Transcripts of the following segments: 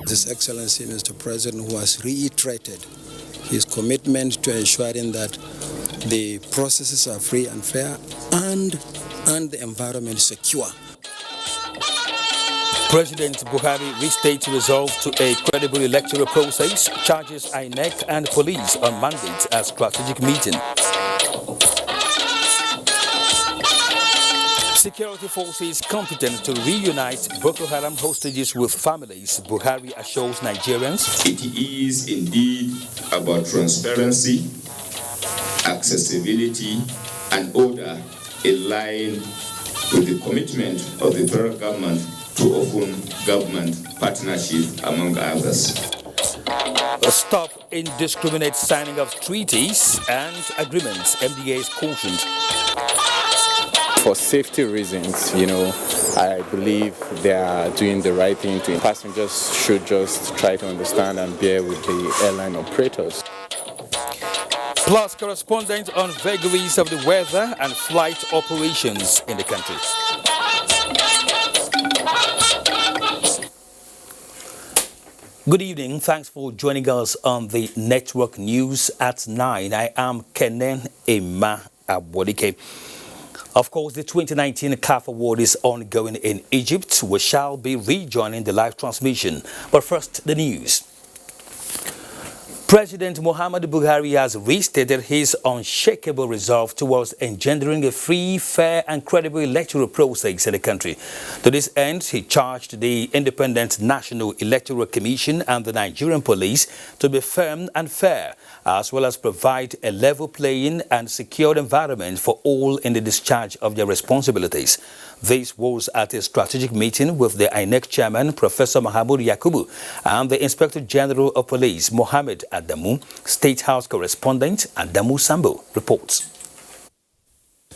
His Excellency Mr. President, who has reiterated his commitment to ensuring that the processes are free and fair and the environment secure. President Buhari restates resolve to a credible electoral process, charges INEC and police on mandates at strategic meeting. Security forces competent to reunite Boko Haram hostages with families, Buhari assures Nigerians. It is indeed about transparency, accessibility, and order in line with the commitment of the federal government to open government partnership, among others. Stop indiscriminate signing of treaties and agreements, MDA is cautioned. For safety reasons, I believe they are doing the right thing. Passengers should just try to understand and bear with the airline operators. Plus, correspondent on vagaries of the weather and flight operations in the country. Good evening. Thanks for joining us on the Network News at 9. I am Kenen Emma Abodike. Of course, the 2019 CAF Award is ongoing in Egypt. We shall be rejoining the live transmission. But first, the news. President Muhammadu Buhari has restated his unshakable resolve towards engendering a free, fair and credible electoral process in the country. To this end, he charged the Independent National Electoral Commission and the Nigerian police to be firm and fair, as well as provide a level playing and secure environment for all in the discharge of their responsibilities. This was at a strategic meeting with the INEC chairman, Professor Mahamudu Yakubu, and the Inspector General of Police, Mohammed Adamu. State House correspondent Adamu Sambo reports.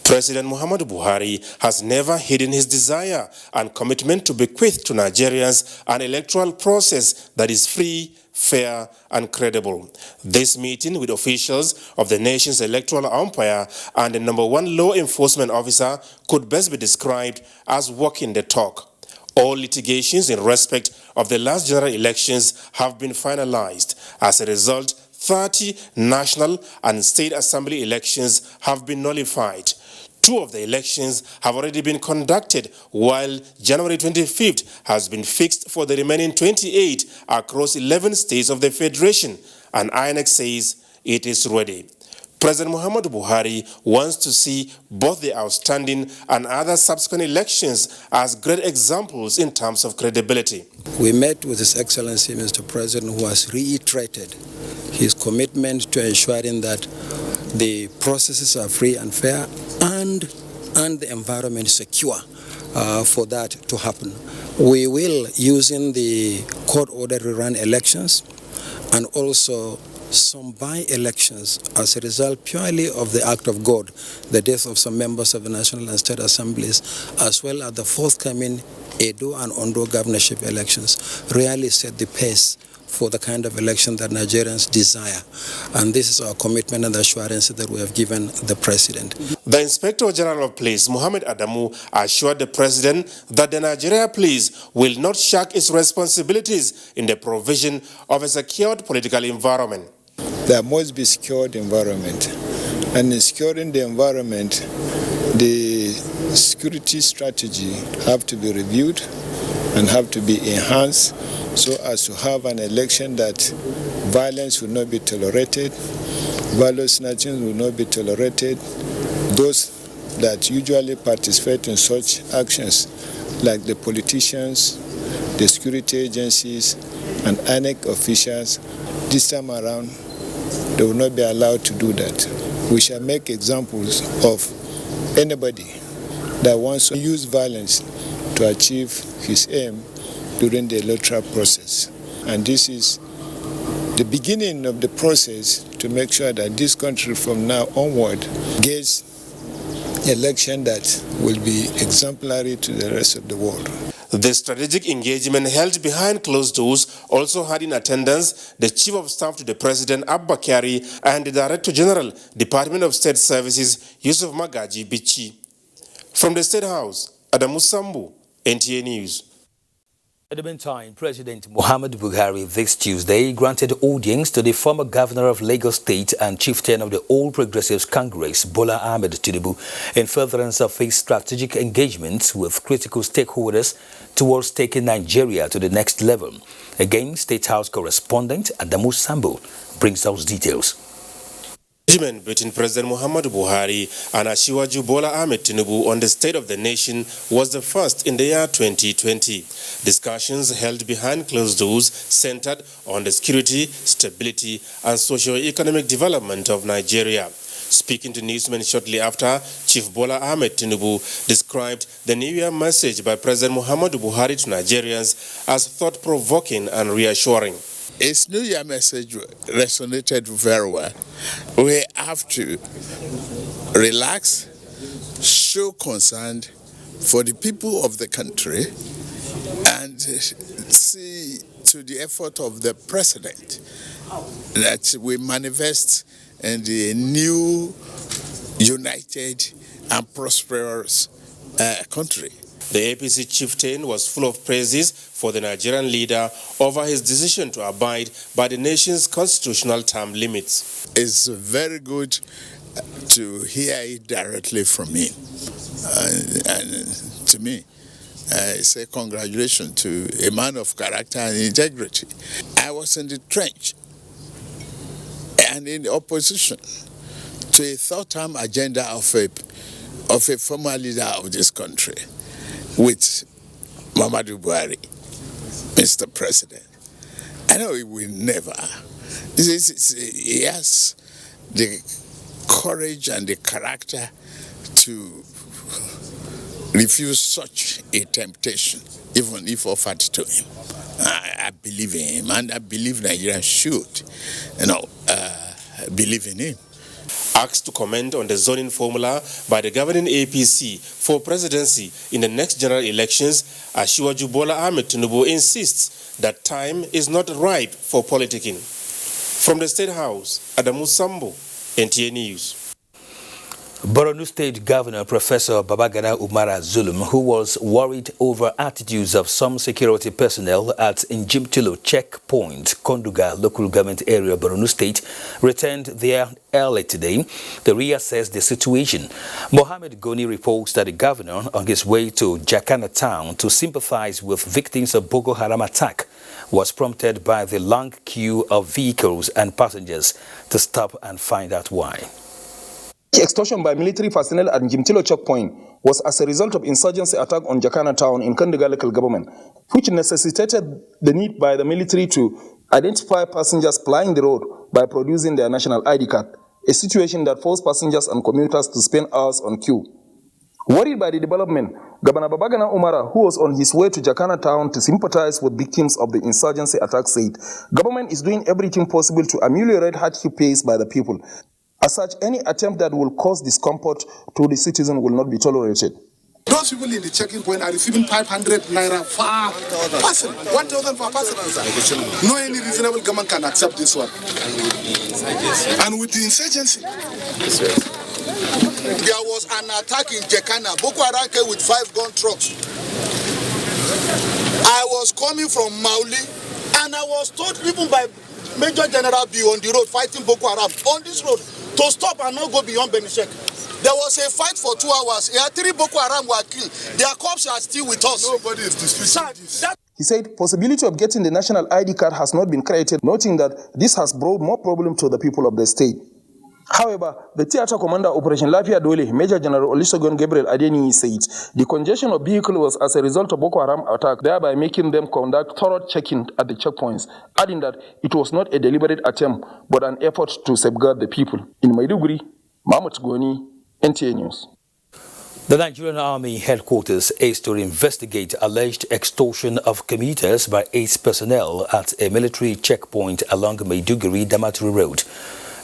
President Muhammadu Buhari has never hidden his desire and commitment to bequeath to Nigerians an electoral process that is free, fair and credible. This meeting with officials of the nation's electoral umpire and the #1 law enforcement officer could best be described as walking the talk. All litigations in respect of the last general elections have been finalized. As a result, 30 national and state assembly elections have been nullified. 2 of the elections have already been conducted, while January 25th has been fixed for the remaining 28 across 11 states of the Federation, and INEC says it is ready. President Muhammadu Buhari wants to see both the outstanding and other subsequent elections as great examples in terms of credibility. We met with His Excellency Mr. President, who has reiterated his commitment to ensuring that the processes are free and fair and the environment secure for that to happen. We will, using the court order, rerun elections and also some by-elections as a result purely of the act of God, the death of some members of the National and State Assemblies, as well as the forthcoming Edo and Ondo governorship elections, really set the pace for the kind of election that Nigerians desire. And this is our commitment and assurance that we have given the President. The Inspector General of Police, Mohammed Adamu, assured the President that the Nigeria Police will not shirk its responsibilities in the provision of a secured political environment. There must be secured environment. And in securing the environment, the security strategy have to be reviewed and have to be enhanced so as to have an election that violence will not be tolerated, value snatching will not be tolerated. Those that usually participate in such actions, like the politicians, the security agencies, and INEC officials, this time around, they will not be allowed to do that. We shall make examples of anybody that wants to use violence to achieve his aim during the electoral process. And this is the beginning of the process to make sure that this country from now onward gets election that will be exemplary to the rest of the world. The strategic engagement held behind closed doors also had in attendance the Chief of Staff to the President, Abba Kyari, and the Director General, Department of State Services, Yusuf Magaji Bichi. From the State House, Adamu Sambu, NTA News. At the meantime, President Muhammadu Buhari this Tuesday granted audience to the former governor of Lagos State and chieftain of the All Progressives Congress, Bola Ahmed Tinubu, in furtherance of his strategic engagements with critical stakeholders towards taking Nigeria to the next level. Again, State House correspondent Adamu Sambu brings us details. Engagement between President Muhammadu Buhari and Asiwaju Bola Ahmed Tinubu on the state of the nation was the first in the year 2020. Discussions held behind closed doors centered on the security, stability, and socio-economic development of Nigeria. Speaking to newsmen shortly after, Chief Bola Ahmed Tinubu described the New Year message by President Muhammadu Buhari to Nigerians as thought-provoking and reassuring. His New Year message resonated very well. We have to relax, show concern for the people of the country, and see to the effort of the president that we manifest in the new, united, and prosperous country. The APC chieftain was full of praises for the Nigerian leader over his decision to abide by the nation's constitutional term limits. It's very good to hear it directly from him. And to me, I say congratulations to a man of character and integrity. I was in the trench and in the opposition to a third-term agenda of a former leader of this country, with Muhammadu Buhari, Mr. President. I know he will never. He has the courage and the character to refuse such a temptation, even if offered to him. I believe in him, and I believe Nigeria should, believe in him. Asked to comment on the zoning formula by the governing APC for presidency in the next general elections, Asiwaju Bola Ahmed Tinubu insists that time is not ripe for politicking. From the State House, Adamu Sambo, NTA News. Borno State Governor Professor Babagana Umara Zulum, who was worried over attitudes of some security personnel at Njimtilo Checkpoint, Konduga local government area, Borno State, returned there early today to reassess the situation. Mohammed Goni reports that the governor, on his way to Jakana town to sympathize with victims of Boko Haram attack, was prompted by the long queue of vehicles and passengers to stop and find out why. Extortion by military personnel at Njimtilo checkpoint was as a result of insurgency attack on Jakana town in Kandiga local government, which necessitated the need by the military to identify passengers plying the road by producing their national ID card, a situation that forced passengers and commuters to spend hours on queue. Worried by the development, Governor Babagana Umara, who was on his way to Jakana town to sympathize with victims of the insurgency attack, said government is doing everything possible to ameliorate hardship faced by the people. As such, any attempt that will cause discomfort to the citizen will not be tolerated. Those people in the checking point are receiving 500 naira per person, 1,000 per person. No any reasonable government can accept this one. And with the insurgency, there was an attack in Jekana. Boko Haram came with 5 gun trucks. I was coming from Mauli, and I was told even by Major General B on the road fighting Boko Haram on this road to stop and not go beyond Benishek. There was a fight for 2 hours. 3 Boko Haram were killed. Their corpses are still with us. Nobody is disputing this. He said possibility of getting the national ID card has not been created, noting that this has brought more problem to the people of the state. However, the theater commander Operation Lafia Dole, Major General Olusegun Gabriel Adeniyi, said the congestion of vehicles was as a result of Boko Haram attack, thereby making them conduct thorough checking at the checkpoints, adding that it was not a deliberate attempt, but an effort to safeguard the people. In Maiduguri, Mahmoud Goni, NTA News. The Nigerian Army headquarters is to investigate alleged extortion of commuters by 8 personnel at a military checkpoint along Maiduguri-Damaturu Road.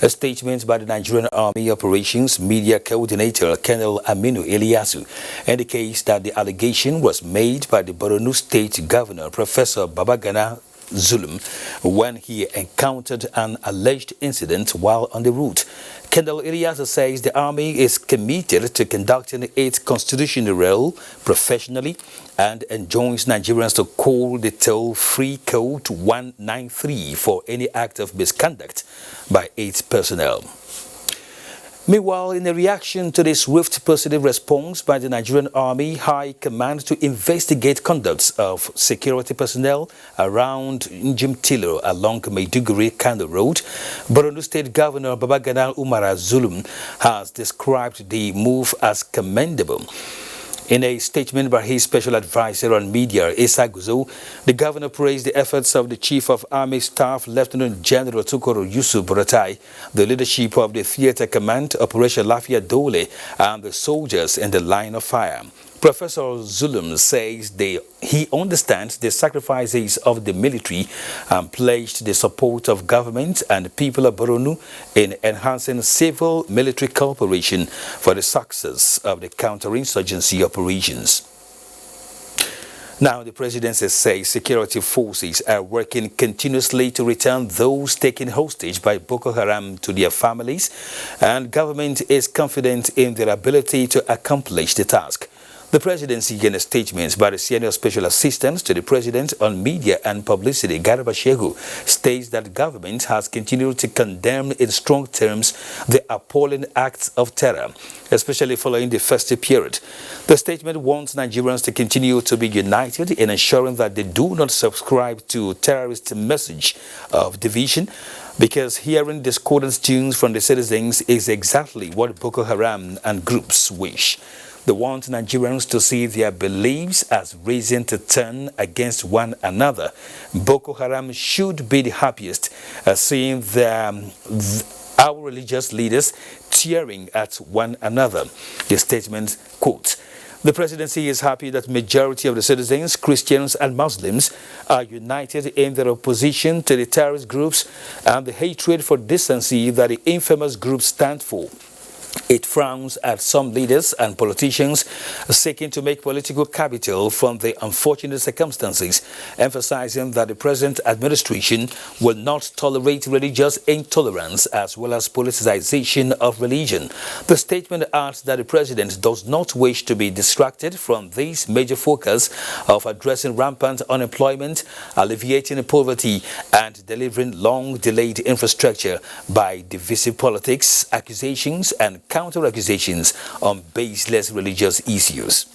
A statement by the Nigerian Army Operations Media Coordinator Colonel Aminu Eliasu indicates that the allegation was made by the Borno State Governor Professor Babagana Zulum when he encountered an alleged incident while on the route. Colonel Eliasu says the army is committed to conducting its constitutional role professionally and enjoins Nigerians to call the toll-free code 193 for any act of misconduct by its personnel. Meanwhile, in a reaction to the swift positive response by the Nigerian Army High Command to investigate conducts of security personnel around Njimtilo along Maiduguri-Kano Road, Borno State Governor Babagana Umar Zulum has described the move as commendable. In a statement by his special advisor on media, Issa Guzo, the governor praised the efforts of the Chief of Army Staff, Lieutenant General Tukoro Yusuf Buratai, the leadership of the Theatre Command, Operation Lafia Dole, and the soldiers in the line of fire. Professor Zulum says he understands the sacrifices of the military and pledged the support of government and people of Borno in enhancing civil-military cooperation for the success of the counterinsurgency operations. Now, the presidency says security forces are working continuously to return those taken hostage by Boko Haram to their families, and government is confident in their ability to accomplish the task. The presidency, in a statement by the senior special assistant to the president on media and publicity, Garba Shehu, states that government has continued to condemn in strong terms the appalling acts of terror, especially following the festive period. The statement wants Nigerians to continue to be united in ensuring that they do not subscribe to terrorist message of division, because hearing discordant tunes from the citizens is exactly what Boko Haram and groups wish. They want Nigerians to see their beliefs as reason to turn against one another. Boko Haram should be the happiest seeing our religious leaders tearing at one another. The statement quotes, "The presidency is happy that majority of the citizens, Christians and Muslims, are united in their opposition to the terrorist groups and the hatred for decency that the infamous groups stand for. It frowns at some leaders and politicians seeking to make political capital from the unfortunate circumstances, emphasizing that the present administration will not tolerate religious intolerance as well as politicization of religion." The statement adds that the president does not wish to be distracted from this major focus of addressing rampant unemployment, alleviating poverty, and delivering long-delayed infrastructure by divisive politics, accusations, and counter-accusations on baseless religious issues.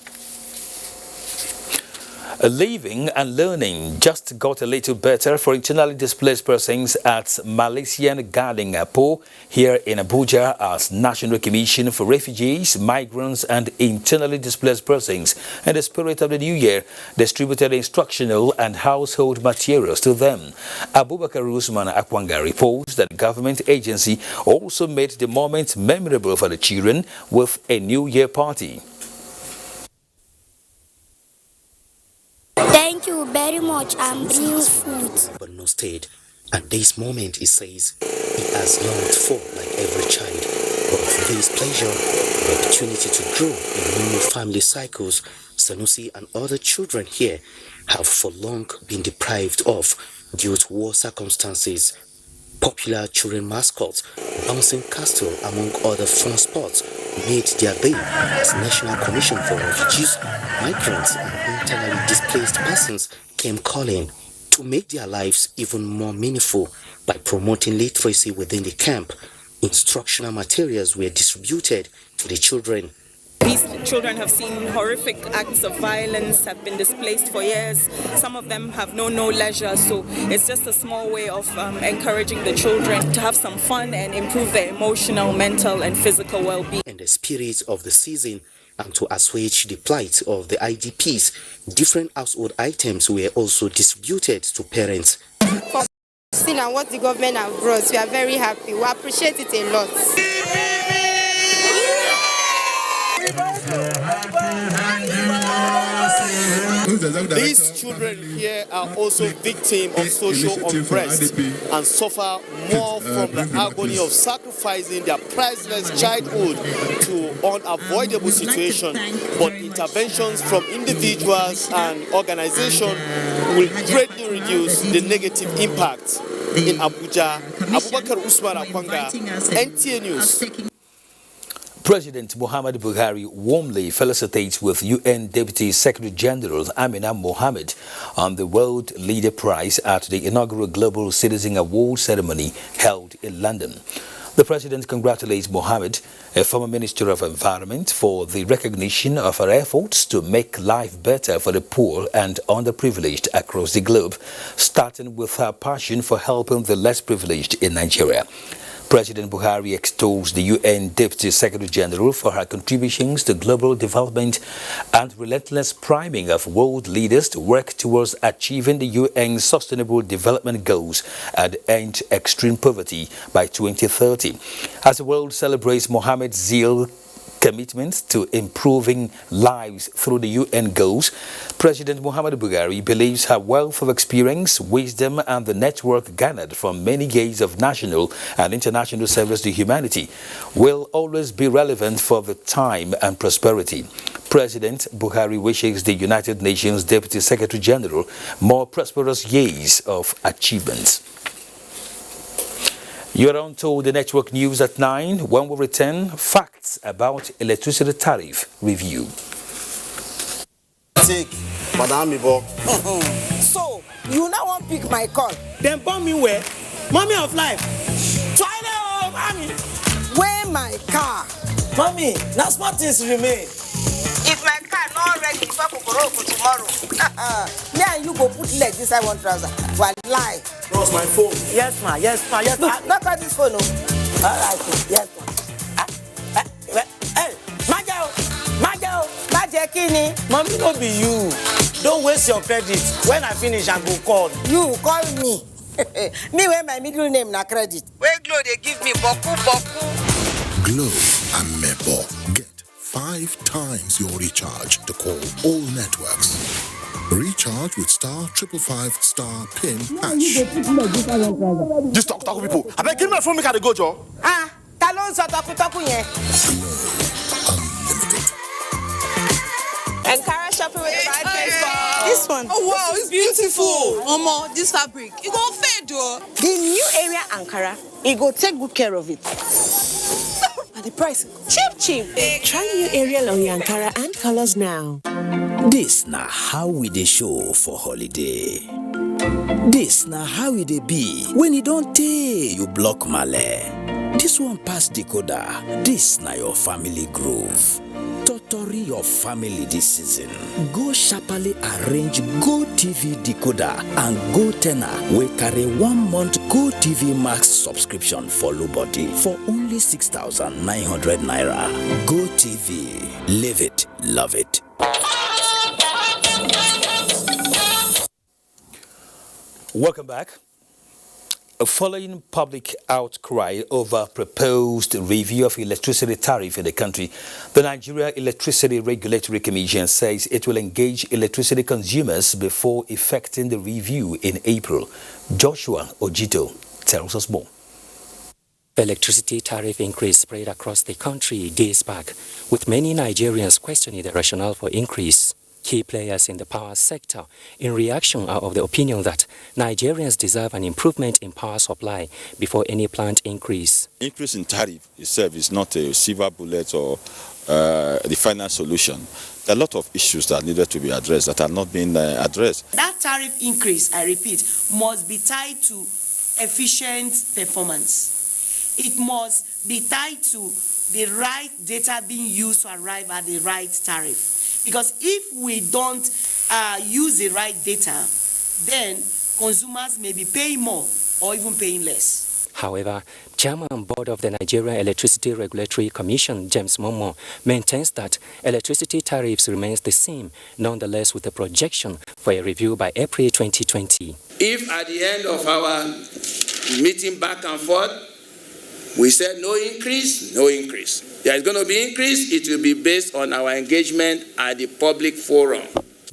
Living and learning just got a little better for internally displaced persons at Malaysian Garden Po here in Abuja as National Commission for Refugees, Migrants and Internally Displaced Persons, in the spirit of the new year, distributed instructional and household materials to them. Abubakar Usman Akwanga reports that the government agency also made the moment memorable for the children with a New Year party. Thank you very much. I'm bringing food. But no state. At this moment, it says it has longed for, like every child. But with this pleasure, the opportunity to grow in new family cycles, Sanusi and other children here have for long been deprived of due to war circumstances. Popular children mascots, bouncing castle, among other fun spots, made their day as National Commission for Refugees, Migrants and Internally Displaced Persons came calling to make their lives even more meaningful by promoting literacy within the camp. Instructional materials were distributed to the children. These children have seen horrific acts of violence, have been displaced for years. Some of them have known no leisure, so it's just a small way of encouraging the children to have some fun and improve their emotional, mental and physical well-being. In the spirit of the season and to assuage the plight of the IDPs, different household items were also distributed to parents. For seeing and what the government have brought, we are very happy. We appreciate it a lot. These children here are also victims of social unrest and suffer more from the agony of sacrificing their priceless childhood to unavoidable situations. But interventions from individuals and organizations will greatly reduce the negative impact. In Abuja, Abubakar Usman Akwanga, NTA News. President Muhammadu Buhari warmly felicitates with UN Deputy Secretary General Amina Mohammed on the World Leader Prize at the inaugural Global Citizen Award ceremony held in London. The President congratulates Mohammed, a former Minister of Environment, for the recognition of her efforts to make life better for the poor and underprivileged across the globe, starting with her passion for helping the less privileged in Nigeria. President Buhari extols the UN Deputy Secretary General for her contributions to global development and relentless priming of world leaders to work towards achieving the UN Sustainable Development Goals and end extreme poverty by 2030. As the world celebrates Mohammed's zeal, commitment to improving lives through the UN goals, President Muhammadu Buhari believes her wealth of experience, wisdom and the network garnered from many years of national and international service to humanity will always be relevant for the time and prosperity. President Buhari wishes the United Nations Deputy Secretary General more prosperous years of achievements. You're on to the network news at 9. When we return, facts about electricity tariff review. So, you now want to pick my call? Then bomb me where? Mommy of life. Twilight, mommy. Where my car? Mommy, now smart things remain. If my car not ready for tomorrow, me and you go put leg inside one trouser. Well, lie. Bros, my phone. Yes, ma. Yes, ma. Yes, ma. Look at this phone. All right. Yes, ma. Hey, Majo, Kini. Mommy, no be you. Don't waste your credit. When I finish, I go call. You call me. Me wear my middle name na credit. Where Glow they give me boku. Glow and Mebo. Get 5 times your recharge to call all networks. Recharge with *555* #PIN#. This talk people. I beg give me phone, make I go, Joe. Talon so talk yen. Ankara shopping with the right place. This one. Oh wow, it's beautiful. Mama, this fabric, it go fade though. The new area Ankara, it go take good care of it. And the price, cheap. Try new Ariel on your Ankara and colors now. This na how we dey show for holiday. This na how we dey be when you don't tey you block male. This one pass decoder. This na your family groove. Totori your family this season. Go sharply arrange Go TV decoder and Go Tenor wey carry 1 month Go TV Max subscription for low body for only 6,900 naira. Go TV. Live it, love it. Welcome back. Following public outcry over proposed review of electricity tariff in the country, the Nigeria Electricity Regulatory Commission says it will engage electricity consumers before effecting the review in April. Joshua Ojito tells us more. Electricity tariff increase spread across the country days back, with many Nigerians questioning the rationale for increase. Key players in the power sector, in reaction, are of the opinion that Nigerians deserve an improvement in power supply before any planned increase. Increase in tariff itself is not a silver bullet or the final solution. There are a lot of issues that needed to be addressed that are not being addressed. That tariff increase, I repeat, must be tied to efficient performance. It must be tied to the right data being used to arrive at the right tariff. Because if we don't use the right data, then consumers may be paying more or even paying less. However, Chairman Board of the Nigeria Electricity Regulatory Commission, James Momo, maintains that electricity tariffs remains the same, nonetheless with a projection for a review by April 2020. If at the end of our meeting back and forth, we said no increase, There is going to be increase, it will be based on our engagement at the public forum.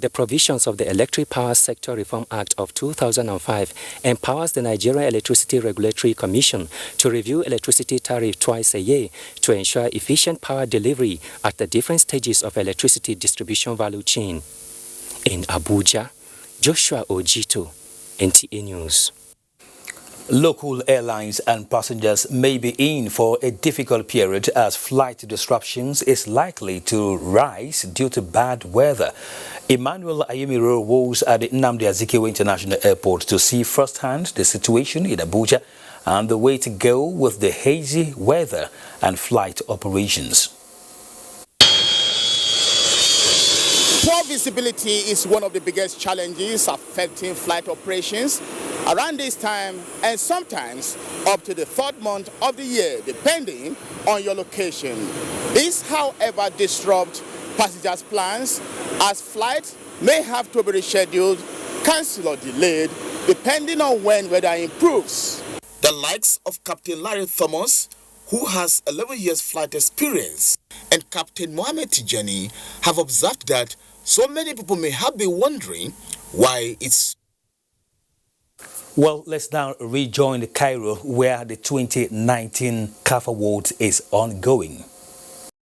The provisions of the Electric Power Sector Reform Act of 2005 empowers the Nigerian Electricity Regulatory Commission to review electricity tariff twice a year to ensure efficient power delivery at the different stages of electricity distribution value chain. In Abuja, Joshua Ojito, NTA News. Local airlines and passengers may be in for a difficult period as flight disruptions is likely to rise due to bad weather. Emmanuel Ayemiro was at the Nnamdi Azikiwe International Airport to see firsthand the situation in Abuja and the way to go with the hazy weather and flight operations. Poor visibility is one of the biggest challenges affecting flight operations around this time and sometimes up to the third month of the year, depending on your location. This, however, disrupts passengers' plans as flights may have to be rescheduled, cancelled or delayed, depending on when weather improves. The likes of Captain Larry Thomas, who has 11 years flight experience, and Captain Mohamed Tijani have observed that so many people may have been wondering why it's... Well, let's now rejoin Cairo where the 2019 CAF Awards is ongoing.